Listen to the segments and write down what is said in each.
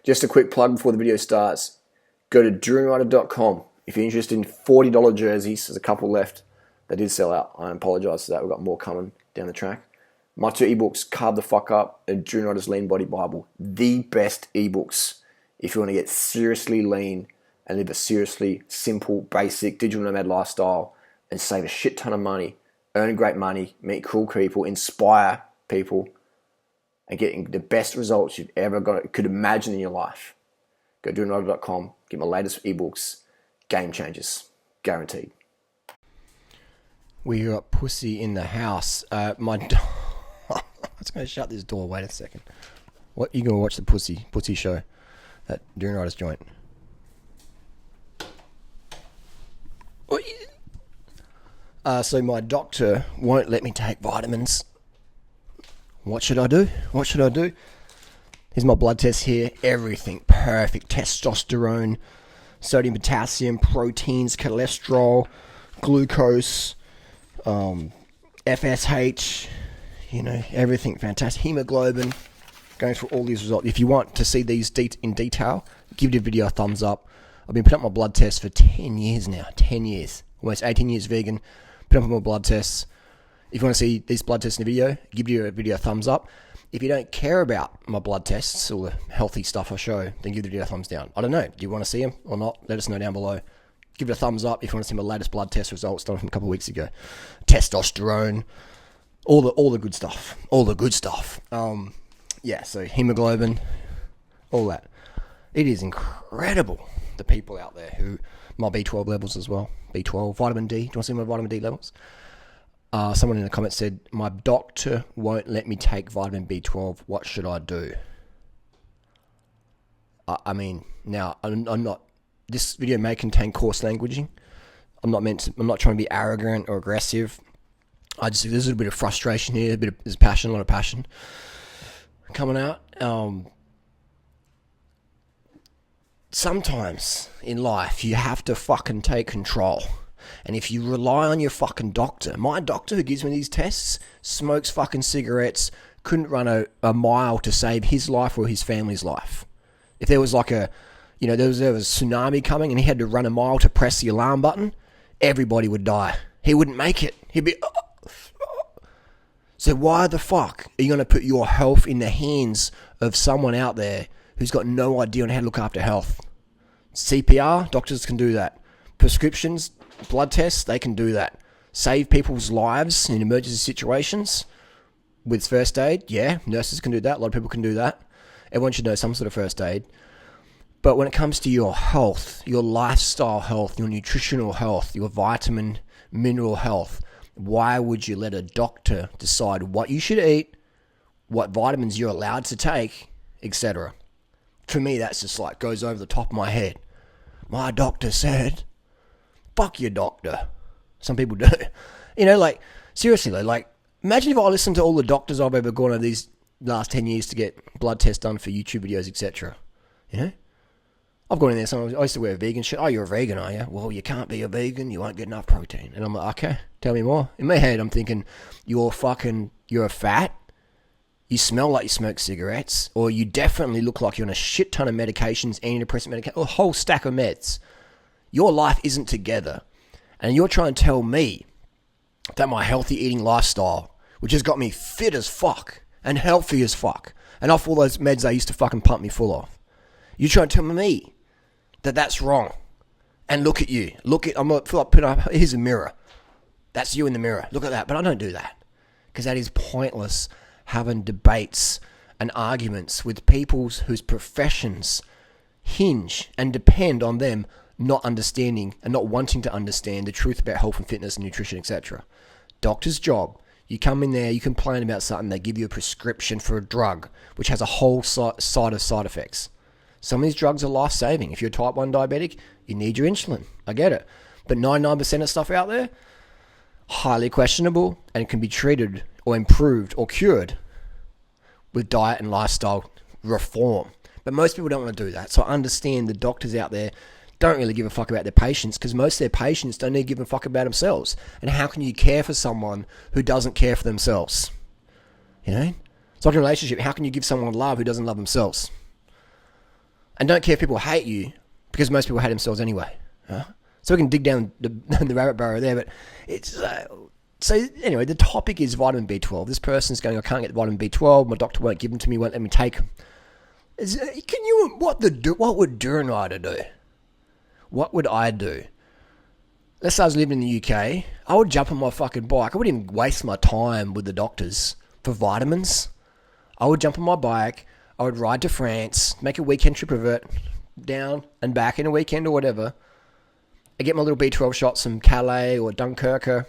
Just a quick plug before the video starts. Go to durianrider.com if you're interested in $40 jerseys. There's a couple left. They did sell out. I apologise for that. We've got more coming down the track. My 2 ebooks, Carb the Fuck Up and Durian Rider's Lean Body Bible. The best ebooks if you want to get seriously lean and live a seriously simple, basic digital nomad lifestyle and save a shit ton of money, earn great money, meet cool people, inspire people, and getting the best results you've ever could imagine in your life. Go to durianrider.com, get my latest ebooks. Game changers. Guaranteed. We got pussy in the house. I was going to shut this door. Wait a second. What, you going to watch the pussy show at Durian Rider's joint? So my doctor won't let me take vitamins. What should I do? Here's my blood test here. Everything perfect. Testosterone, sodium, potassium, proteins, cholesterol, glucose, FSH, everything fantastic. Hemoglobin, going through all these results. If you want to see these in detail, give the video a thumbs up. I've been putting up my blood tests for 10 years now. 10 years. Almost 18 years vegan. Put up my blood tests. If you want to see these blood tests in the video, give the video a thumbs up. If you don't care about my blood tests or the healthy stuff I show, then give the video a thumbs down. I don't know. Do you want to see them or not? Let us know down below. Give it a thumbs up if you want to see my latest blood test results done from a couple of weeks ago. Testosterone, all the good stuff. All the good stuff. So hemoglobin, all that. It is incredible, the people out there who, my B12 levels as well. B12, vitamin D. Do you want to see my vitamin D levels? Someone in the comments said, my doctor won't let me take vitamin B12. What should I do? I'm not, this video may contain coarse languaging. I'm not trying to be arrogant or aggressive. There's a little bit of frustration here, there's passion, a lot of passion coming out. Sometimes in life, you have to fucking take control. And if you rely on your fucking doctor, my doctor who gives me these tests smokes fucking cigarettes, couldn't run a mile to save his life or his family's life. If there was there was a tsunami coming and he had to run a mile to press the alarm button, everybody would die. He wouldn't make it. He'd be... So why the fuck are you going to put your health in the hands of someone out there who's got no idea on how to look after health? CPR, doctors can do that. Prescriptions, blood tests, they can do that. Save people's lives in emergency situations with first aid, yeah, nurses can do that. A lot of people can do that. Everyone should know some sort of first aid. But when it comes to your health, your lifestyle health, your nutritional health, your vitamin, mineral health, why would you let a doctor decide what you should eat, what vitamins you're allowed to take, etc.? For me, that's just goes over the top of my head. My doctor said, fuck your doctor. Some people do. Seriously, imagine if I listened to all the doctors I've ever gone over these last 10 years to get blood tests done for YouTube videos, etc. I've gone in there, I used to wear vegan shit. Oh, you're a vegan, are you? Well, you can't be a vegan, you won't get enough protein. And I'm like, okay, tell me more. In my head, I'm thinking, you're a fat, you smell like you smoke cigarettes, or you definitely look like you're on a shit ton of medications, antidepressant medication, a whole stack of meds. Your life isn't together. And you're trying to tell me that my healthy eating lifestyle, which has got me fit as fuck and healthy as fuck, and off all those meds they used to fucking pump me full of, you're trying to tell me that that's wrong. And look at you. I'm going to put up, here's a mirror. That's you in the mirror. Look at that. But I don't do that. Because that is pointless, having debates and arguments with people whose professions hinge and depend on them not understanding and not wanting to understand the truth about health and fitness and nutrition, etc. Doctor's job. You come in there, you complain about something, they give you a prescription for a drug, which has a whole side of side effects. Some of these drugs are life-saving. If you're a type 1 diabetic, you need your insulin. I get it. But 99% of stuff out there, highly questionable and can be treated or improved or cured with diet and lifestyle reform. But most people don't want to do that. So I understand the doctors out there don't really give a fuck about their patients because most of their patients don't need to give a fuck about themselves. And how can you care for someone who doesn't care for themselves? It's like a relationship. How can you give someone love who doesn't love themselves? And don't care if people hate you, because most people hate themselves anyway. Huh? So we can dig down the rabbit burrow there, but it's... so anyway, the topic is vitamin B12. This person's going, I can't get the vitamin B12. My doctor won't give them to me, won't let me take them. What would durianrider do? What would I do? Let's say I was living in the UK. I would jump on my fucking bike. I wouldn't even waste my time with the doctors for vitamins. I would jump on my bike. I would ride to France, make a weekend trip of it, down and back in a weekend or whatever. I get my little B12 shots from Calais or Dunkirk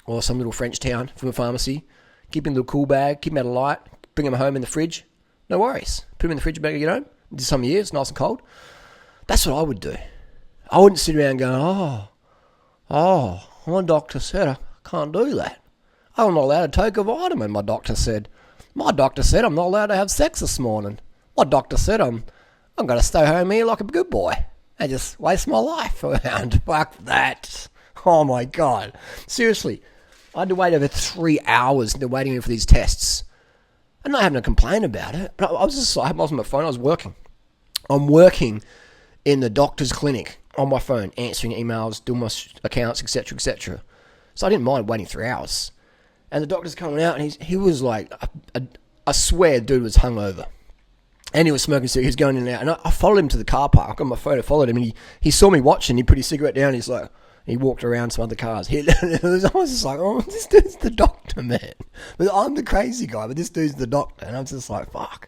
or some little French town from a pharmacy. Keep in a little cool bag, keep them out of light, bring them home in the fridge. No worries. Put them in the fridge bag, get home. This time of year, it's nice and cold. That's what I would do. I wouldn't sit around going, my doctor said I can't do that. I'm not allowed to take a vitamin, my doctor said. My doctor said I'm not allowed to have sex this morning. My doctor said I'm going to stay home here like a good boy and just waste my life around. Fuck that. Oh my God. Seriously, I had to wait over 3 hours in the waiting room for these tests. I'm not having to complain about it, but I was on my phone, I was working. I'm working in the doctor's clinic on my phone, answering emails, doing my accounts, etc., etc. So I didn't mind waiting 3 hours. And the doctor's coming out, and he was like, I swear the dude was hungover. And he was smoking cigarettes, he was going in and out. And I followed him to the car park. I got my phone, I followed him, and he saw me watching, he put his cigarette down, he's like, he walked around some other cars. I was just like, oh, this dude's the doctor, man. But I'm the crazy guy, but this dude's the doctor. And I'm just like, fuck.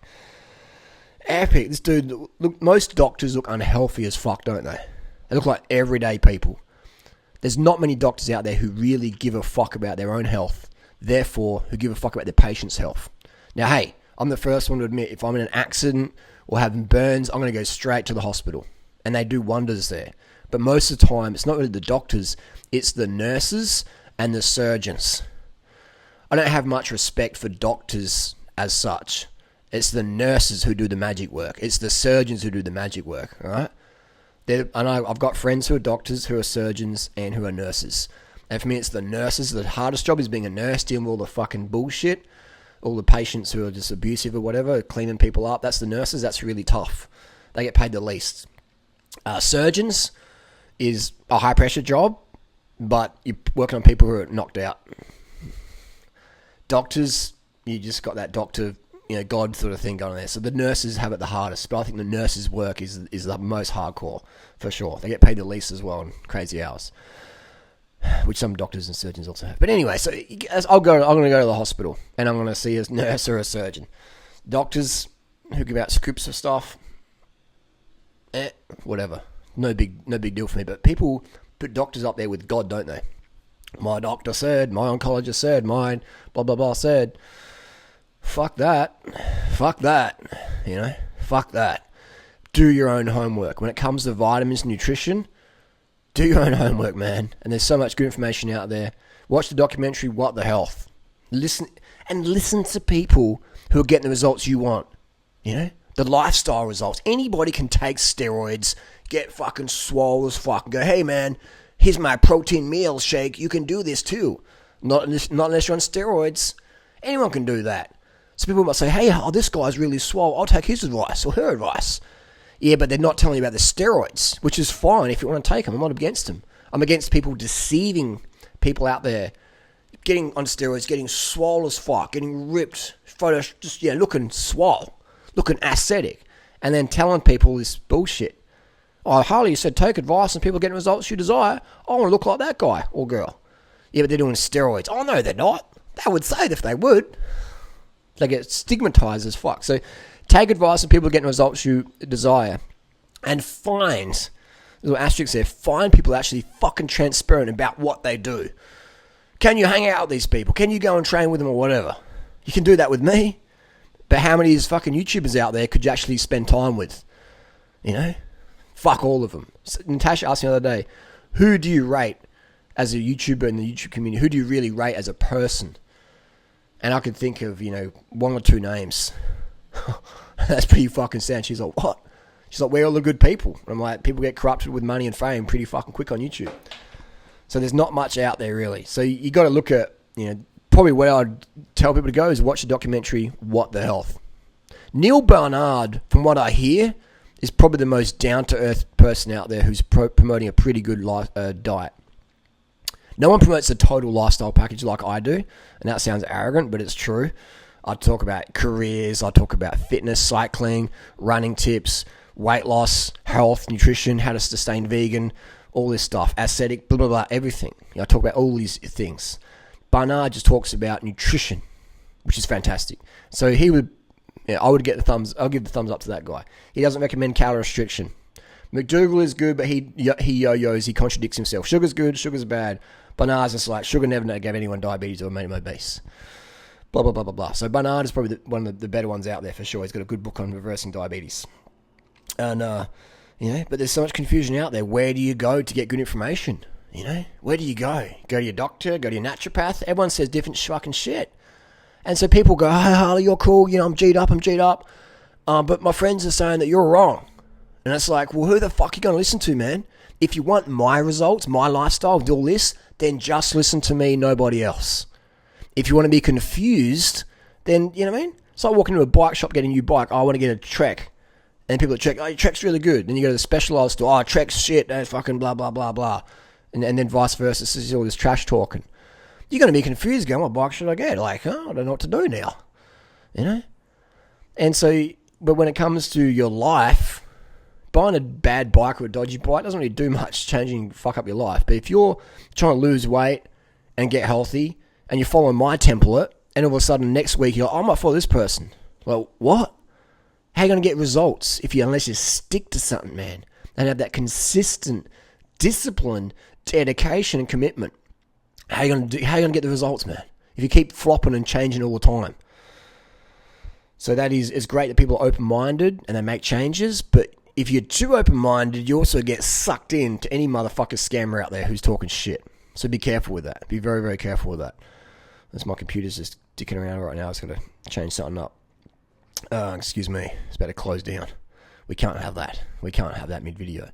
Epic. This dude, look, most doctors look unhealthy as fuck, don't they? They look like everyday people. There's not many doctors out there who really give a fuck about their own health, therefore, who give a fuck about their patient's health. Now, hey, I'm the first one to admit, if I'm in an accident or having burns, I'm going to go straight to the hospital. And they do wonders there. But most of the time, it's not really the doctors, it's the nurses and the surgeons. I don't have much respect for doctors as such. It's the nurses who do the magic work. It's the surgeons who do the magic work, all right? I know I've got friends who are doctors, who are surgeons, and who are nurses. And for me, it's the nurses. The hardest job is being a nurse, dealing with all the fucking bullshit, all the patients who are just abusive or whatever, cleaning people up. That's the nurses. That's really tough. They get paid the least. Surgeons is a high-pressure job, but you're working on people who are knocked out. Doctors, you just got that doctor, God sort of thing going on there. So the nurses have it the hardest, but I think the nurses' work is the most hardcore, for sure. They get paid the least as well in crazy hours, which some doctors and surgeons also have. But anyway, so I'm going to go to the hospital, and I'm going to see a nurse or a surgeon. Doctors who give out scripts of stuff, whatever. No big deal for me. But people put doctors up there with God, don't they? My doctor said, my oncologist said, my blah, blah, blah said. Fuck that. Fuck that. Fuck that. Do your own homework. When it comes to vitamins and nutrition, do your own homework, man. And there's so much good information out there. Watch the documentary, What the Health. Listen to people who are getting the results you want. The lifestyle results. Anybody can take steroids, get fucking swole as fuck, and go, hey man, here's my protein meal shake, you can do this too. Not unless you're on steroids. Anyone can do that. So people might say, hey, this guy's really swole, I'll take his advice or her advice. Yeah, but they're not telling you about the steroids, which is fine if you want to take them. I'm not against them. I'm against people deceiving people out there, getting on steroids, getting swole as fuck, getting ripped, photos, just looking swole, looking ascetic, and then telling people this bullshit. Oh, Harley, you said take advice and people getting results you desire. I want to look like that guy or girl. Yeah, but they're doing steroids. Oh, no, they're not. They would say it if they would. They get stigmatized as fuck. So take advice and people getting results you desire. And find, little asterisk there, find people actually fucking transparent about what they do. Can you hang out with these people? Can you go and train with them or whatever? You can do that with me. But how many of these fucking YouTubers out there could you actually spend time with? Fuck all of them. So Natasha asked me the other day, who do you rate as a YouTuber in the YouTube community? Who do you really rate as a person? And I could think of, one or two names. That's pretty fucking sad. She's like, what? She's like, we're all the good people. And I'm like, people get corrupted with money and fame pretty fucking quick on YouTube. So there's not much out there really. So you got to look at, probably where I'd tell people to go is watch the documentary, What the Health. Neil Barnard, from what I hear, is probably the most down-to-earth person out there who's promoting a pretty good diet. No one promotes a total lifestyle package like I do, and that sounds arrogant, but it's true. I talk about careers, I talk about fitness, cycling, running tips, weight loss, health, nutrition, how to sustain vegan, all this stuff, aesthetic, blah, blah, blah, everything. I talk about all these things. Barnard just talks about nutrition, which is fantastic. So he would, I'll give the thumbs up to that guy. He doesn't recommend calorie restriction. McDougall is good, but he yo-yos, he contradicts himself. Sugar's good, sugar's bad. Barnard's just like, sugar never gave anyone diabetes or made him obese. Blah, blah, blah, blah, blah. So Barnard is probably one of the better ones out there for sure. He's got a good book on reversing diabetes. And, but there's so much confusion out there. Where do you go to get good information? Where do you go? Go to your doctor? Go to your naturopath? Everyone says different fucking shit. And so people go, hey, Harley, you're cool. I'm G'd up. But my friends are saying that you're wrong. And it's like, well, who the fuck are you going to listen to, man? If you want my results, my lifestyle, do all this, then just listen to me, nobody else. If you want to be confused, then, you know what I mean? It's like walking to a bike shop, getting a new bike. Oh, I want to get a Trek. And people at Trek, oh, your Trek's really good. Then you go to the Specialized store, oh, Trek's shit, that's fucking blah, blah, blah, blah. And then vice versa, this is all this trash talking. You're going to be confused going, what bike should I get? Like, oh, I don't know what to do now. And so, but when it comes to your life, buying a bad bike or a dodgy bike doesn't really do much changing, fuck up your life. But if you're trying to lose weight and get healthy and you're following my template and all of a sudden next week you're like, I might follow this person. Well, what? How are you going to get results unless you stick to something, man, and have that consistent discipline, dedication and commitment? How are you going to get the results, man, if you keep flopping and changing all the time? So that is, it's great that people are open-minded and they make changes, but if you're too open-minded, you also get sucked into any motherfucker scammer out there who's talking shit. So be careful with that. Be very, very careful with that. As my computer's just dicking around right now, it's going to change something up. Excuse me. It's about to close down. We can't have that. We can't have that mid-video.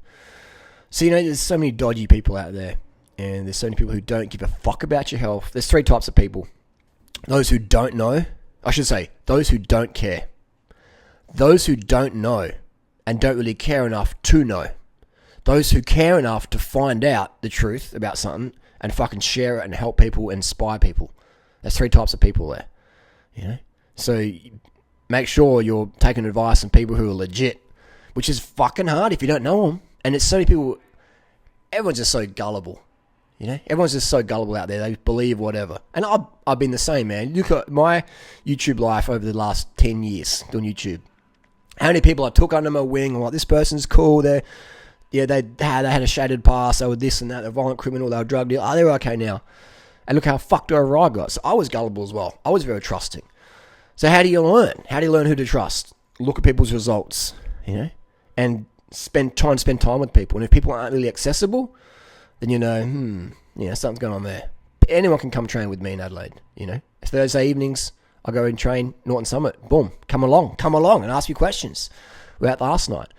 So, there's so many dodgy people out there. And there's so many people who don't give a fuck about your health. There's three types of people. Those who don't know. I should say, those who don't care. Those who don't know and don't really care enough to know. Those who care enough to find out the truth about something and fucking share it and help people, inspire people. There's three types of people there. So make sure you're taking advice from people who are legit, which is fucking hard if you don't know them. And it's so many people, everyone's just so gullible. Everyone's just so gullible out there. They believe whatever. And I've been the same, man. Look at my YouTube life over the last 10 years doing YouTube. How many people I took under my wing? I'm like, this person's cool. They had a shaded past. They were this and that. They're a violent criminal. They were a drug dealer. Oh, they're okay now. And look how fucked over I got. So I was gullible as well. I was very trusting. So how do you learn? How do you learn who to trust? Look at people's results, and try and spend time with people. And if people aren't really accessible, then something's going on there. But anyone can come train with me in Adelaide, Thursday evenings, I go and train Norton Summit. Boom, come along and ask me questions. We were out last night.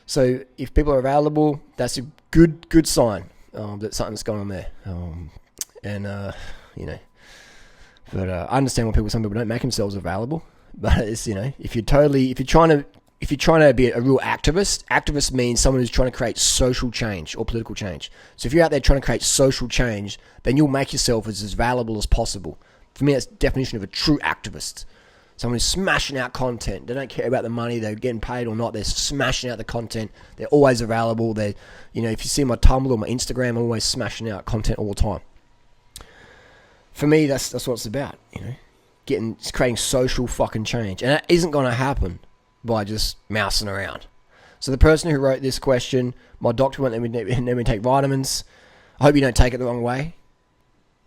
So if people are available, that's a good sign that something's going on there. But I understand why some people don't make themselves available. But it's, if you're trying to be a real activist, activist means someone who's trying to create social change or political change. So if you're out there trying to create social change, then you'll make yourself as valuable as possible. For me, that's the definition of a true activist. Someone who's smashing out content. They don't care about the money, they're getting paid or not. They're smashing out the content. They're always available. If you see my Tumblr or my Instagram, I'm always smashing out content all the time. For me, that's what it's about, creating social fucking change. And that isn't going to happen by just mousing around. So the person who wrote this question, my doctor won't let me take vitamins. I hope you don't take it the wrong way.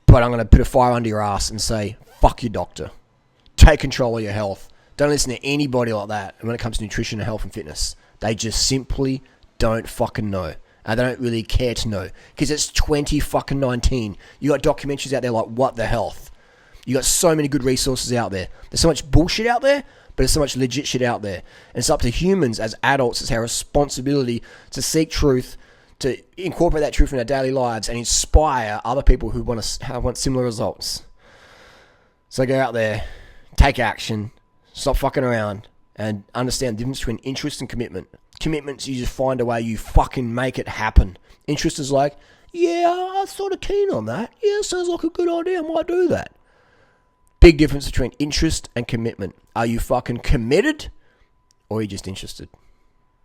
But I'm going to put a fire under your ass and say, fuck your doctor. Take control of your health. Don't listen to anybody like that when it comes to nutrition and health and fitness. They just simply don't fucking know. And they don't really care to know. Because it's 2019. You got documentaries out there like What the Health. You got so many good resources out there. There's so much bullshit out there, but there's so much legit shit out there. And it's up to humans as adults, it's our responsibility to seek truth, to incorporate that truth in our daily lives and inspire other people who want similar results. So go out there, take action, stop fucking around, and understand the difference between interest and commitment. Commitments, you just find a way, you fucking make it happen. Interest is like, yeah, I'm sort of keen on that. Yeah, sounds like a good idea. I might do that. Big difference between interest and commitment. Are you fucking committed or are you just interested?